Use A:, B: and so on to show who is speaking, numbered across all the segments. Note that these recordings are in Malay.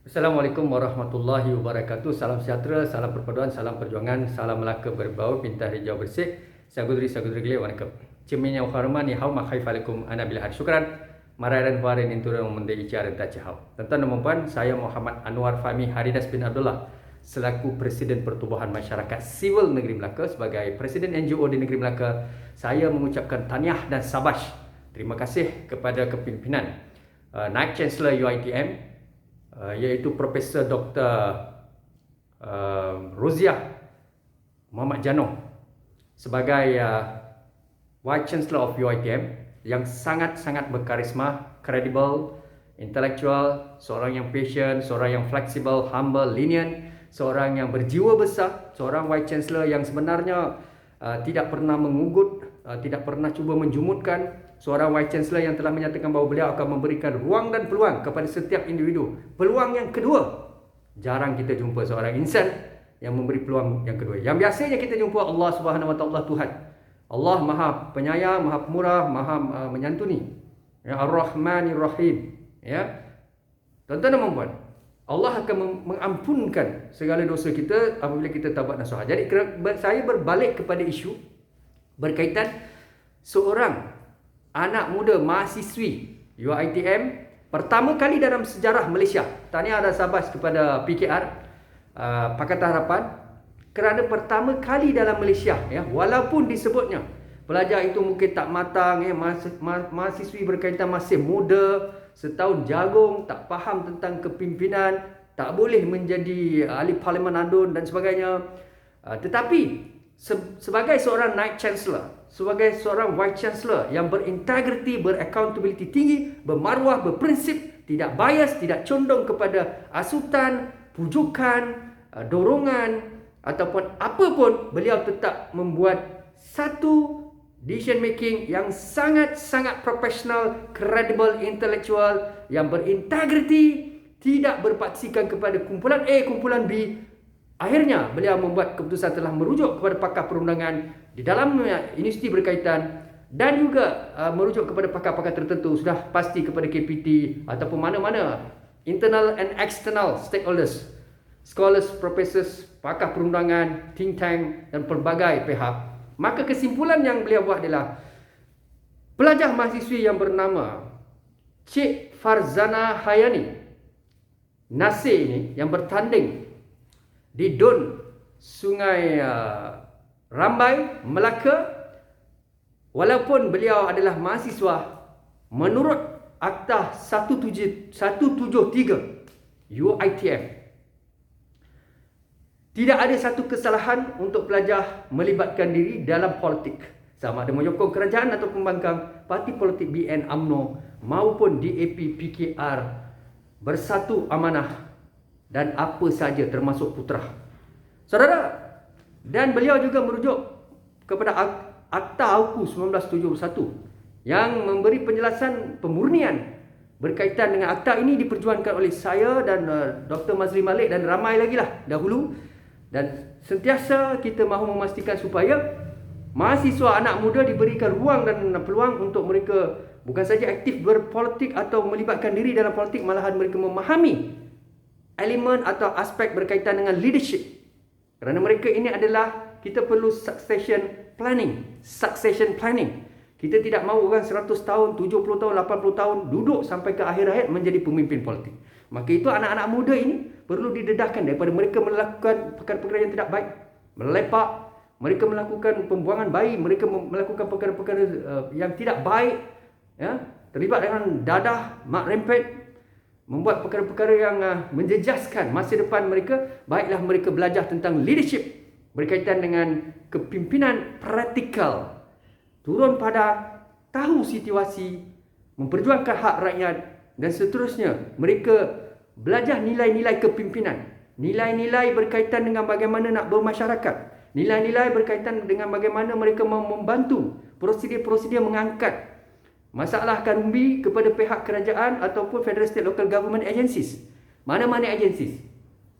A: Assalamualaikum warahmatullahi wabarakatuh. Salam sejahtera, salam perpaduan, salam perjuangan, salam Melaka berbau, bintang hijau bersih. Sagudri gile wanakkam. Ciminya ukharma ni hau makhaifalikum ana bila had syukran. Mararan huarin intura memunde icara tachau. Tuan-tuan dan puan, saya Muhammad Anwar Fahmi Haridas bin Abdullah selaku Presiden Pertubuhan Masyarakat Sivil Negeri Melaka sebagai Presiden NGO di Negeri Melaka. Saya mengucapkan tahniah dan sabash. Terima kasih kepada kepimpinan Naib Chancellor UiTM iaitu Profesor Dr. Roziah Muhammad Janoh sebagai Vice Chancellor of UiTM yang sangat-sangat berkarisma, kredibel, intelektual, seorang yang patient, seorang yang fleksibel, humble, lenient, seorang yang berjiwa besar, seorang Vice Chancellor yang sebenarnya tidak pernah mengugut, tidak pernah cuba menjumutkan, seorang Vice Chancellor yang telah menyatakan bahawa beliau akan memberikan ruang dan peluang kepada setiap individu. Peluang yang kedua, jarang kita jumpa seorang insan yang memberi peluang yang kedua. Yang biasanya kita jumpa Allah Subhanahu Wa Taala Tuhan. Allah Maha Penyayang, Maha Pemurah, Maha Menyantuni. Ya, Ar-Rahmanir Rahim. Ya. Tuan-tuan dan puan, Allah akan mengampunkan segala dosa kita apabila kita taubat nasuha. Jadi saya berbalik kepada isu berkaitan seorang anak muda mahasiswi UiTM pertama kali dalam sejarah Malaysia. Tahniah dan sabash kepada PKR Pakatan Harapan kerana pertama kali dalam Malaysia, ya, walaupun disebutnya pelajar itu mungkin tak matang, ya, mahasiswi berkaitan masih muda, setahun jagung, tak faham tentang kepimpinan, tak boleh menjadi ahli parlimen adun dan sebagainya. Tetapi sebagai seorang Naib Chancellor, sebagai seorang Vice Chancellor yang berintegriti, beraccountability tinggi, bermaruah, berprinsip, tidak bias, tidak condong kepada asutan, pujukan, dorongan ataupun apapun, beliau tetap membuat satu decision making yang sangat-sangat profesional, kredibel, intelektual, yang berintegriti, tidak berpaksikan kepada kumpulan A, kumpulan B. Akhirnya beliau membuat keputusan telah merujuk kepada pakar perundangan di dalam universiti berkaitan dan juga merujuk kepada pakar-pakar tertentu, sudah pasti kepada KPT ataupun mana-mana internal and external stakeholders, scholars, professors, pakar perundangan, think tank dan pelbagai pihak. Maka kesimpulan yang beliau buat adalah pelajar mahasiswi yang bernama Cik Farzana Hayani Nasir ini yang bertanding di Dun Sungai Rambai, Melaka, walaupun beliau adalah mahasiswa, menurut Akta 173 UiTM, tidak ada satu kesalahan untuk pelajar melibatkan diri dalam politik, sama ada menyokong kerajaan atau pembangkang parti politik BN UMNO maupun DAP PKR, Bersatu Amanah dan apa saja termasuk putra. Saudara, dan beliau juga merujuk kepada Akta AUKU 1971 yang memberi penjelasan pemurnian berkaitan dengan akta ini diperjuangkan oleh saya dan Dr. Mazli Malik dan ramai lagi lah dahulu. Dan sentiasa kita mahu memastikan supaya mahasiswa anak muda diberikan ruang dan peluang untuk mereka bukan saja aktif berpolitik atau melibatkan diri dalam politik, malahan mereka memahami elemen atau aspek berkaitan dengan leadership. Kerana mereka ini adalah, kita perlu succession planning. Kita tidak mahu orang 100 tahun, 70 tahun, 80 tahun duduk sampai ke akhir hayat menjadi pemimpin politik. Maka itu anak-anak muda ini perlu didedahkan daripada mereka melakukan perkara-perkara yang tidak baik, melepak, mereka melakukan pembuangan bayi, mereka melakukan perkara-perkara yang tidak baik, ya, terlibat dengan dadah, mak rempet, membuat perkara-perkara yang menjejaskan masa depan mereka. Baiklah mereka belajar tentang leadership berkaitan dengan kepimpinan praktikal, turun pada tahu situasi, memperjuangkan hak rakyat dan seterusnya. Mereka belajar nilai-nilai kepimpinan, nilai-nilai berkaitan dengan bagaimana nak bermasyarakat, nilai-nilai berkaitan dengan bagaimana mereka membantu prosedur-prosedur mengangkat masalah karumbi kepada pihak kerajaan ataupun federal state local government agencies, mana-mana agencies.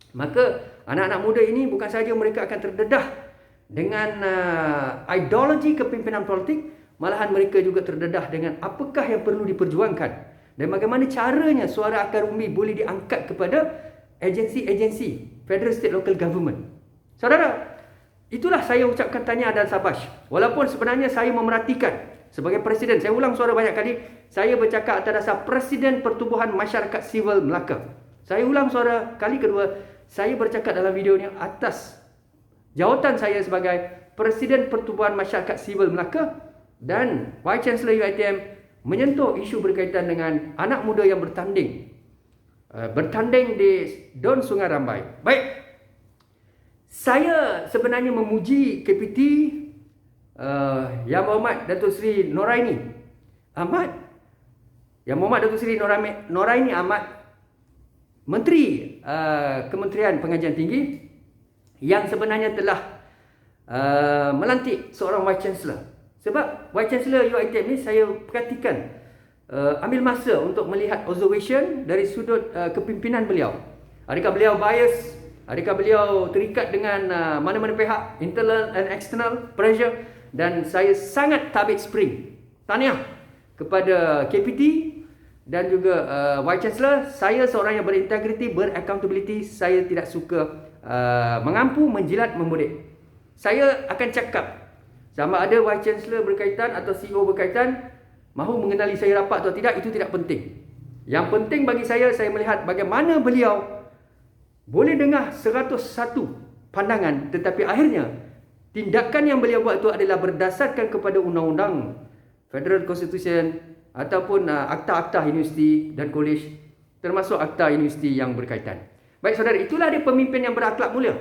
A: Maka anak-anak muda ini bukan saja mereka akan terdedah dengan ideologi kepimpinan politik, malahan mereka juga terdedah dengan apakah yang perlu diperjuangkan dan bagaimana caranya suara akar umbi boleh diangkat kepada agensi-agensi Federal State Local Government. Saudara, itulah saya ucapkan tahniah dan sabash. Walaupun sebenarnya saya memerhatikan sebagai Presiden, saya ulang suara banyak kali, saya bercakap atas dasar Presiden Pertubuhan Masyarakat Sivil Melaka. Saya ulang suara kali kedua, saya bercakap dalam video ni atas jawatan saya sebagai Presiden Pertubuhan Masyarakat Sivil Melaka dan Vice Chancellor UiTM menyentuh isu berkaitan dengan anak muda yang bertanding di Don Sungai Rambai. Baik, saya sebenarnya memuji KPT Yang Berhormat Datuk Seri Noraini Ahmad, Yang Berhormat Datuk Seri Noraini Ahmad, Menteri Kementerian Pengajian Tinggi, yang sebenarnya telah melantik seorang Vice Chancellor. Sebab Vice Chancellor UiTM ni saya perhatikan ambil masa untuk melihat observation dari sudut kepimpinan beliau. Adakah beliau bias? Adakah beliau terikat dengan mana-mana pihak, internal and external pressure? Dan saya sangat tabik spring. Tahniah kepada KPT dan juga Vice Chancellor. Saya seorang yang berintegriti, beraccountability. Saya tidak suka mengampu, menjilat, membudik. Saya akan cakap sama ada Vice Chancellor berkaitan atau CEO berkaitan mahu mengenali saya rapat atau tidak, itu tidak penting. Yang penting bagi saya melihat bagaimana beliau boleh dengar 101 pandangan, tetapi akhirnya tindakan yang beliau buat itu adalah berdasarkan kepada undang-undang Federal Constitution ataupun akta-akta universiti dan kolej, termasuk akta universiti yang berkaitan. Baik saudara, itulah dia pemimpin yang berakhlak mulia.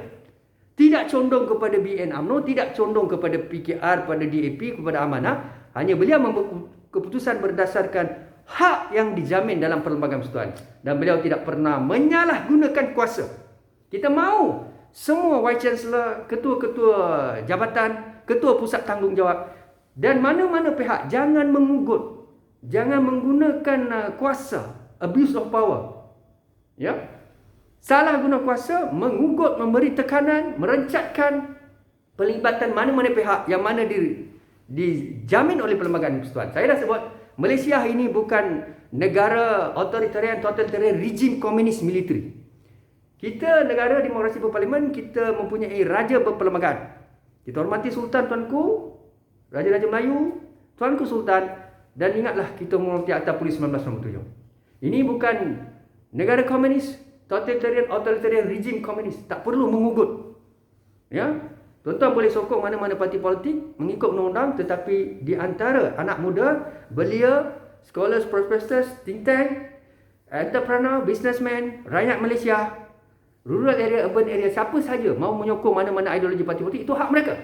A: Tidak condong kepada BN UMNO, tidak condong kepada PKR, pada DAP, kepada amanah. Hanya beliau membuat keputusan berdasarkan hak yang dijamin dalam Perlembagaan Persekutuan. Dan beliau tidak pernah menyalahgunakan kuasa. Kita mahu semua Vice Chancellor, ketua-ketua jabatan, ketua pusat tanggungjawab dan mana-mana pihak jangan mengugut, jangan menggunakan kuasa, abuse of power. Ya. Salah guna kuasa, mengugut, memberi tekanan, merencatkan pelibatan mana-mana pihak yang mana dijamin oleh Perlembagaan Persekutuan. Saya dah sebut, Malaysia ini bukan negara authoritarian, totalitarian, rejim komunis militeri. Kita negara demokrasi berparlimen, kita mempunyai raja berperlembagaan. Kita hormati Sultan Tuanku, Raja-Raja Melayu, Tuanku Sultan, dan ingatlah kita menghormati Akta Polis 1997. Ini bukan negara komunis, totalitarian, authoritarian, rejim komunis. Tak perlu mengugut. Ya, tuan-tuan boleh sokong mana-mana parti politik mengikut undang-undang, tetapi di antara anak muda, belia, scholars, professors, think tank, entrepreneur, businessman, rakyat Malaysia, rural area, urban area, siapa saja mahu menyokong mana-mana ideologi parti politik, itu hak mereka.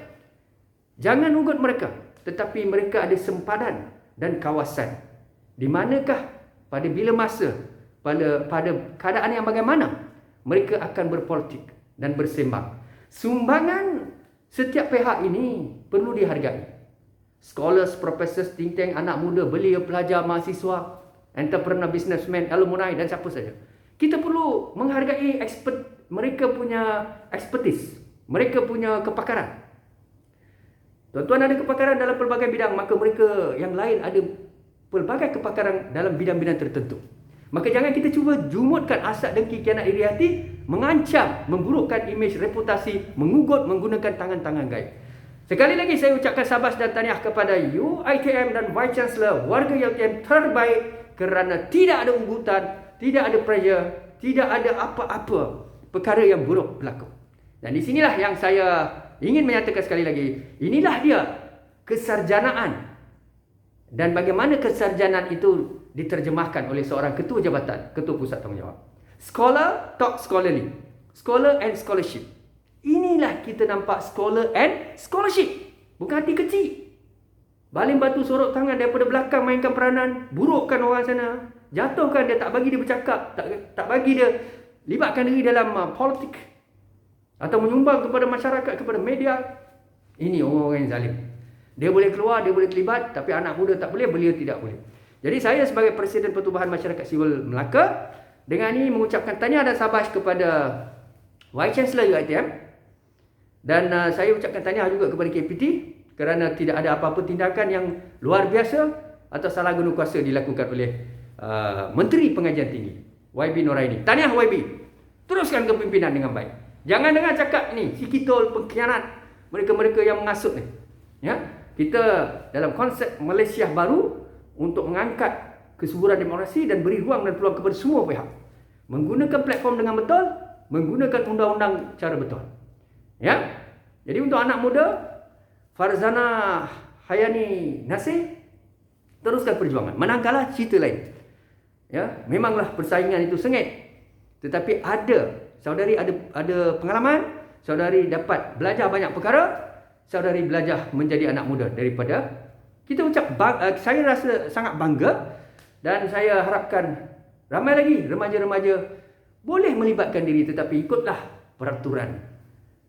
A: Jangan ugut mereka, tetapi mereka ada sempadan dan kawasan. Di manakah, pada bila masa, pada keadaan yang bagaimana mereka akan berpolitik dan bersembang. Sumbangan setiap pihak ini perlu dihargai. Scholars, professors, think tank, anak muda, belia, pelajar, mahasiswa, entrepreneur, businessman, alumni dan siapa saja. Kita perlu menghargai mereka punya expertise, mereka punya kepakaran. Tuan-tuan ada kepakaran dalam pelbagai bidang, maka mereka yang lain ada pelbagai kepakaran dalam bidang-bidang tertentu. Maka jangan kita cuba jumutkan asap dengki, kianat iri hati, mengancam, memburukkan imej, reputasi, mengugut menggunakan tangan-tangan gaib. Sekali lagi saya ucapkan sabas dan tahniah kepada UiTM dan Vice Chancellor, warga UiTM terbaik, kerana tidak ada ugutan, tidak ada pressure, tidak ada apa-apa perkara yang buruk berlaku. Dan di sinilah yang saya ingin menyatakan sekali lagi, inilah dia kesarjanaan. Dan bagaimana kesarjanaan itu diterjemahkan oleh seorang ketua jabatan, ketua pusat tanggungjawab. Scholar talk scholarly, scholar and scholarship. Inilah kita nampak scholar and scholarship. Bukan hati kecil. Baling batu sorok tangan daripada belakang, mainkan peranan, burukkan orang sana, jatuhkan dia, tak bagi dia bercakap, tak bagi dia libatkan diri dalam politik atau menyumbang kepada masyarakat, kepada media. Ini orang-orang yang zalim. Dia boleh keluar, dia boleh terlibat, tapi anak muda tak boleh, belia tidak boleh. Jadi saya sebagai Presiden Pertubuhan Masyarakat Sivil Melaka, dengan ini mengucapkan tahniah dan sabas kepada Vice Chancellor UiTM. Dan saya ucapkan tahniah juga kepada KPT kerana tidak ada apa-apa tindakan yang luar biasa atau salah guna kuasa dilakukan oleh Menteri Pengajian Tinggi, YB Noraini. Tahniah YB. Teruskan kepimpinan dengan baik. Jangan dengar cakap ni, si Kitol pengkhianat, mereka-mereka yang mengasut ni. Ya, kita dalam konsep Malaysia baru untuk mengangkat kesuburan demokrasi dan beri ruang dan peluang kepada semua pihak. Menggunakan platform dengan betul, menggunakan undang-undang cara betul. Ya. Jadi untuk anak muda, Farzana Hayani Nasir, teruskan perjuangan. Menang kalah cerita lain. Ya, memanglah persaingan itu sengit. Tetapi saudari ada pengalaman, saudari dapat belajar banyak perkara, saudari belajar menjadi anak muda daripada kita saya rasa sangat bangga dan saya harapkan ramai lagi remaja-remaja boleh melibatkan diri, tetapi ikutlah peraturan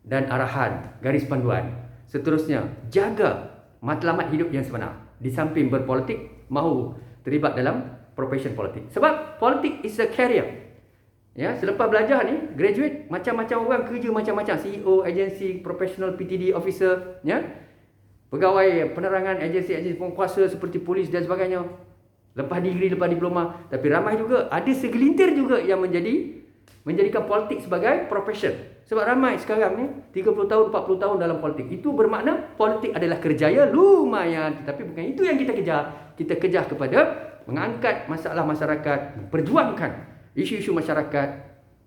A: dan arahan, garis panduan. Seterusnya, jaga matlamat hidup yang sebenar. Di samping berpolitik, mahu terlibat dalam profession politik. Sebab politik is a career. Ya, selepas belajar ni, graduate, macam-macam orang kerja macam-macam. CEO, agensi, professional, PTD officer, ya. Pegawai penerangan, agensi penguasa seperti polis dan sebagainya. Lepas degree, lepas diploma. Tapi ramai juga, ada segelintir juga yang menjadikan politik sebagai profession. Sebab ramai sekarang ni 30 tahun, 40 tahun dalam politik. Itu bermakna politik adalah kerjaya lumayan. Tetapi bukan itu yang kita kejar. Kita kejar kepada mengangkat masalah masyarakat, perjuangkan isu-isu masyarakat,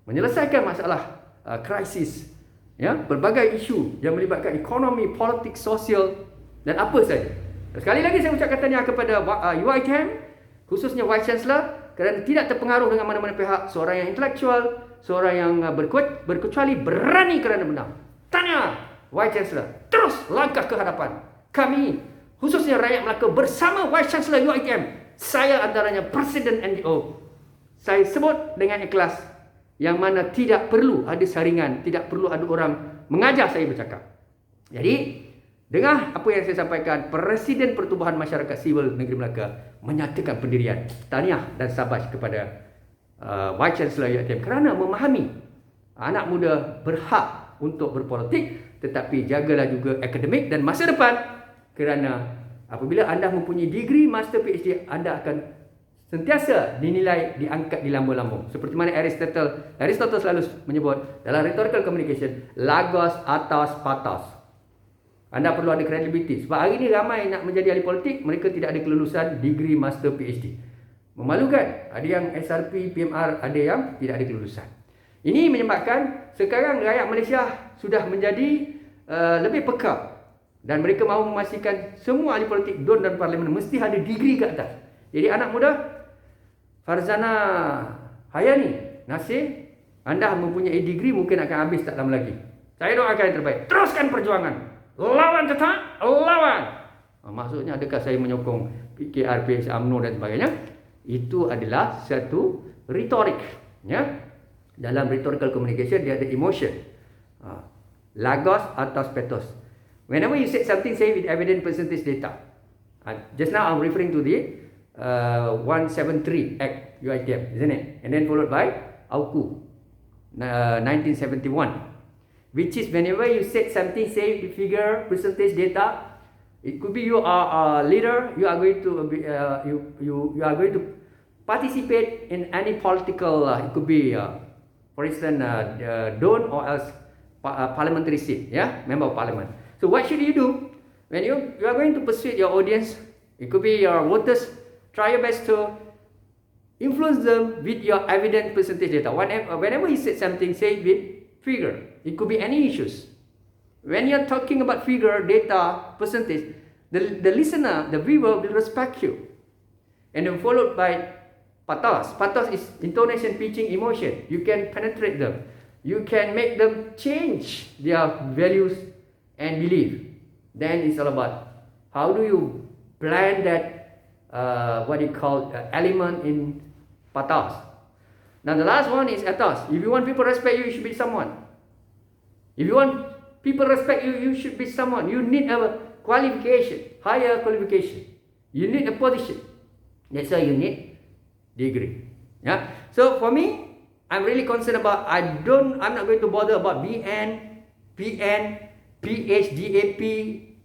A: menyelesaikan masalah krisis, ya, berbagai isu yang melibatkan ekonomi, politik, sosial dan apa saja. Sekali lagi saya ucapkan tahniah kepada UiTM, khususnya Vice Chancellor, kerana tidak terpengaruh dengan mana-mana pihak, seorang yang intelektual, seorang yang berkecuali berani kerana benar. Tahniah Vice Chancellor, terus langkah ke hadapan. Kami, khususnya rakyat Melaka bersama Vice Chancellor UiTM, saya antaranya Presiden NGO, saya sebut dengan ikhlas, yang mana tidak perlu ada saringan, tidak perlu ada orang mengajar saya bercakap. Jadi, dengar apa yang saya sampaikan, Presiden Pertubuhan Masyarakat Sivil Negeri Melaka menyatakan pendirian. Tahniah dan sabas kepada Vice Chancellor UiTM kerana memahami anak muda berhak untuk berpolitik, tetapi jagalah juga akademik dan masa depan, kerana apabila anda mempunyai degree, master, PhD, anda akan sentiasa dinilai, diangkat di lambung-lambung. Seperti mana Aristotle selalu menyebut dalam rhetorical communication, logos atas patos. Anda perlu ada credibility. Sebab hari ini ramai nak menjadi ahli politik, mereka tidak ada kelulusan degree, master, PhD. Memalukan. Ada yang SRP, PMR, ada yang tidak ada kelulusan. Ini menyebabkan sekarang rakyat Malaysia sudah menjadi lebih peka. Dan mereka mahu memastikan semua ahli politik DUN dan parlimen mesti ada degree ke atas. Jadi anak muda, Farzana Hayani Nasir, anda mempunyai degree, mungkin akan habis tak lama lagi. Saya doakan yang terbaik. Teruskan perjuangan. Lawan tetap, lawan. Maksudnya adakah saya menyokong PKR, PH, UMNO dan sebagainya? Itu adalah satu retorik. Ya? Dalam rhetorical communication dia ada emotion. Logos atas pathos. Whenever you say something, say with evidence, percentage, data. Just now I'm referring to the 173 Act UiTM, isn't it? And then followed by AUKU 1971, which is whenever you said something, say the figure, percentage, data. It could be you are a leader, you are going to you are going to participate in any political. It could be, for instance, DUN or else parliamentary seat, yeah, member of parliament. So what should you do when you are going to persuade your audience? It could be your voters. Try your best to influence them with your evidence, percentage, data. Whenever you said something, say it with figure. It could be any issues. When you're talking about figure, data, percentage, the listener, the viewer will respect you. And then followed by pathos. Pathos is intonation, pitching, emotion. You can penetrate them. You can make them change their values and belief. Then it's all about how do you blend that what you call element in pathos. Now the last one is ethos. If you want people to respect you, you should be someone. If you want people to respect you, you should be someone. You need a qualification, higher qualification. You need a position. That's why you need degree. Yeah. So for me, I'm really concerned about. I'm not going to bother about BN, PN, PH, DAP,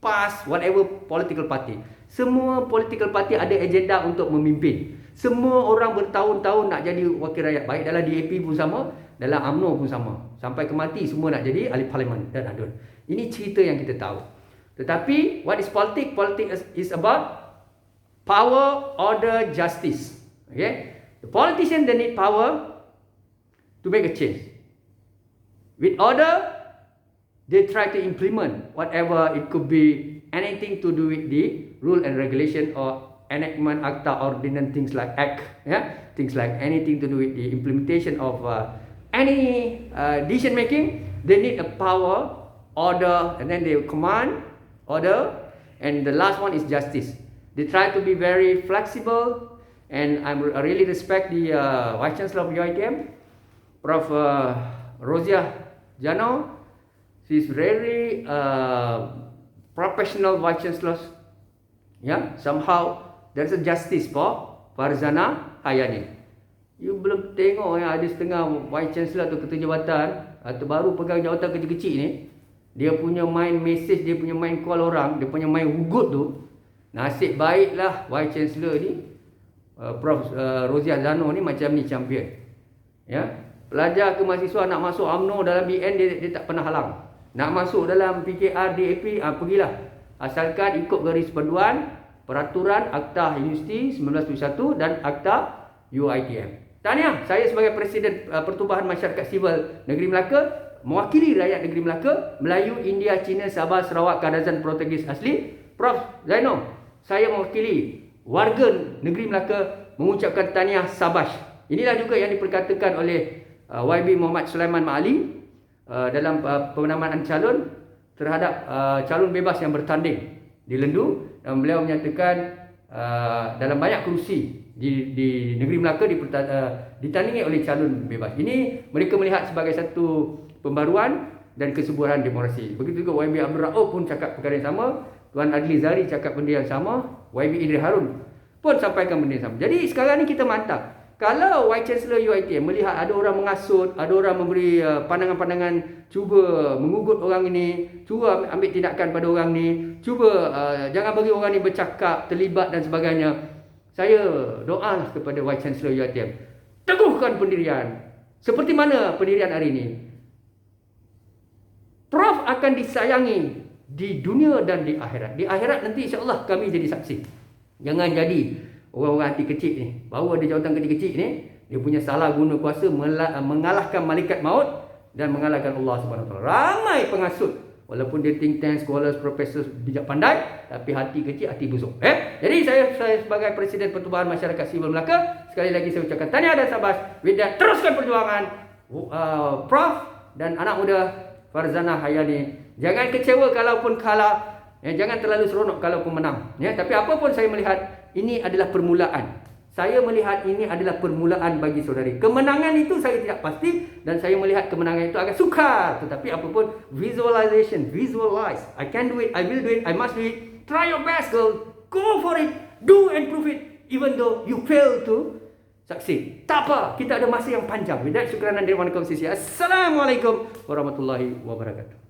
A: PAS, whatever political party. Semua political party ada agenda untuk memimpin. Semua orang bertahun-tahun nak jadi wakil rakyat. Baik dalam DAP pun sama, Dalam UMNO pun sama. Sampai ke mati semua nak jadi ahli parlimen dan adun. Ini cerita yang kita tahu. Tetapi what is politics? Politics is about power, order, justice. Okay? The politician they need power to make a change. With order, they try to implement whatever it could be, anything to do with the rule and regulation or enactment, acta, ordinance, things like act, things like anything to do with the implementation of any decision making. They need a power, order, and then they command, order, and the last one is justice. They try to be very flexible, and I really respect the Vice Chancellor of UiTM, Prof. Rozia Jano. She's very professional Vice Chancellor. Somehow there's a justice for Farzana Hayani. You belum tengok ada setengah Vice Chancellor atau ketua jabatan atau baru pegang jawatan kecil-kecil ni, dia punya main message, dia punya main call orang, dia punya main hugut tu. Nasib baiklah Vice Chancellor ni, Prof. Rozia Zano ni macam ni champion. Pelajar ke mahasiswa nak masuk UMNO dalam BN dia tak pernah halang. Nak masuk dalam PKR, DAP, pergilah. Asalkan ikut garis panduan Peraturan Akta Universiti 1971 dan Akta UiTM. Tahniah, saya sebagai Presiden Pertubuhan Masyarakat Sivil Negeri Melaka, mewakili rakyat Negeri Melaka, Melayu, India, Cina, Sabah, Sarawak, Kadazan, Portugis asli, Prof. Zainal, saya mewakili warga Negeri Melaka mengucapkan tahniah Sabash. Inilah juga yang diperkatakan oleh YB Muhammad Sulaiman Ma'ali dalam penamaan calon terhadap calon bebas yang bertanding di Lendu, dan beliau menyatakan dalam banyak kerusi di negeri Melaka ditandingi oleh calon bebas. Ini mereka melihat sebagai satu pembaruan dan kesuburan demokrasi. Begitu juga YB Abdul Rauf pun cakap perkara yang sama, Tuan Adli Zari cakap benda yang sama, YB Idris Harun pun sampaikan benda yang sama. Jadi sekarang ni kita mantap. Kalau Vice Chancellor UiTM melihat ada orang mengasut, ada orang memberi pandangan-pandangan, cuba mengugut orang ini, cuba ambil tindakan pada orang ni, cuba jangan bagi orang ni bercakap, terlibat dan sebagainya. Saya doalah kepada Vice Chancellor UiTM, teguhkan pendirian. Seperti mana pendirian hari ini? Prof akan disayangi di dunia dan di akhirat. Di akhirat nanti insya-Allah kami jadi saksi. Jangan jadi orang-orang hati kecil ni, baru ada jawatan kecil-kecil ni, dia punya salah guna kuasa mengalahkan malaikat maut dan mengalahkan Allah Subhanahu Wa Taala. Ramai pengasut, walaupun dia think tank, scholars, profesor bijak pandai, tapi hati kecil, hati busuk. Jadi saya sebagai Presiden Pertubuhan Masyarakat Sivil Melaka, sekali lagi saya ucapkan tahniah dan sabash. With that, teruskan perjuangan Prof dan anak muda Farzana Hayani. Jangan kecewa kalaupun kalah, jangan terlalu seronok kalaupun menang. Tapi apapun saya melihat ini adalah permulaan. Saya melihat ini adalah permulaan bagi saudari. Kemenangan itu saya tidak pasti dan saya melihat kemenangan itu agak sukar. Tetapi apapun, visualization, visualize. I can do it, I will do it, I must do it. Try your best, girl. Go for it. Do and prove it. Even though you fail to succeed. Tak apa, kita ada masa yang panjang. With that, syukranan dari Assalamualaikum warahmatullahi wabarakatuh.